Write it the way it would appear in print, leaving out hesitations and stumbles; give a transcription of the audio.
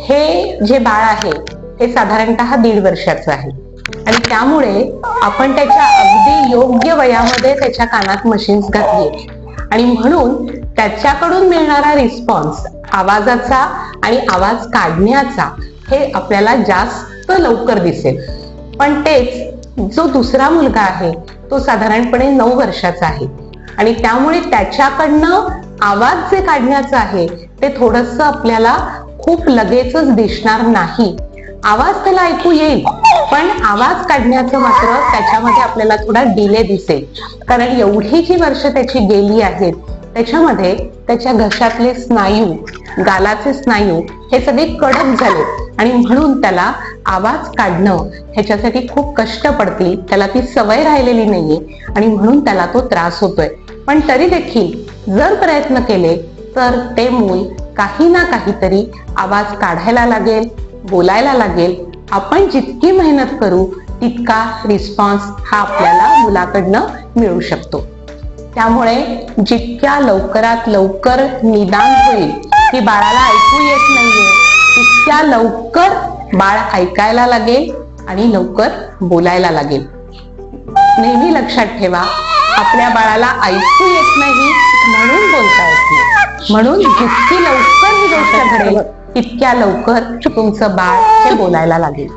हे जे बाळ आहे हे साधारणतः 1.5 वर्षाचं आहे आणि त्यामुळे आपण त्याच्या अगदी योग्य वयामध्ये त्याच्या कानात मशीन्स घातली आणि म्हणून त्याच्याकडून मिळणारा रिस्पॉन्स आवाजाचा आणि आवाज काढण्याचा हे आपल्याला जास्त लवकर दिसेल. पण तेच जो दुसरा मुलगा आहे तो साधारणपणे 9 वर्षाचा आहे आणि त्यामुळे त्याच्याकडनं आवाज जे काढण्याचं आहे ते थोडंसं आपल्याला खूप लगेचच दिसणार नाही. आवाज त्याला ऐकू येईल पण आवाज काढण्याचं मात्र त्याच्यामध्ये आपल्याला थोडा डिले दिसेल. कारण एवढी जी वर्ष त्याची गेली आहेत त्याच्यामध्ये त्याच्या घशातले स्नायू, गालाचे स्नायू हे सगळे कडक झाले आणि म्हणून त्याला आवाज काढणं ह्याच्यासाठी खूप कष्ट पडतील. त्याला ती सवय राहिलेली नाहीये आणि म्हणून त्याला तो त्रास होतोय. पण तरी देखील जर प्रयत्न केले तर ते मूल काही ना काहीतरी आवाज काढायला लागेल, बोलायला लागेल. आपण जितकी मेहनत करू तितका रिस्पॉन्स हा आपल्याला मुलाकडनं मिळू शकतो. त्यामुळे जितक्या लवकरात लवकर निदान होईल की बाळाला ऐकू येत नाहीये तितक्या लवकर बाळ ऐकायला लागेल आणि लवकर बोलायला लागेल. नेहमी लक्षात ठेवा, आपल्या बाळाला ऐकू येत नाही म्हणून बोलता येत नाही. म्हणून जितकी लवकर ही गोष्ट घडेल तितक्या लवकर तुमचं बाळ हे बोलायला लागेल.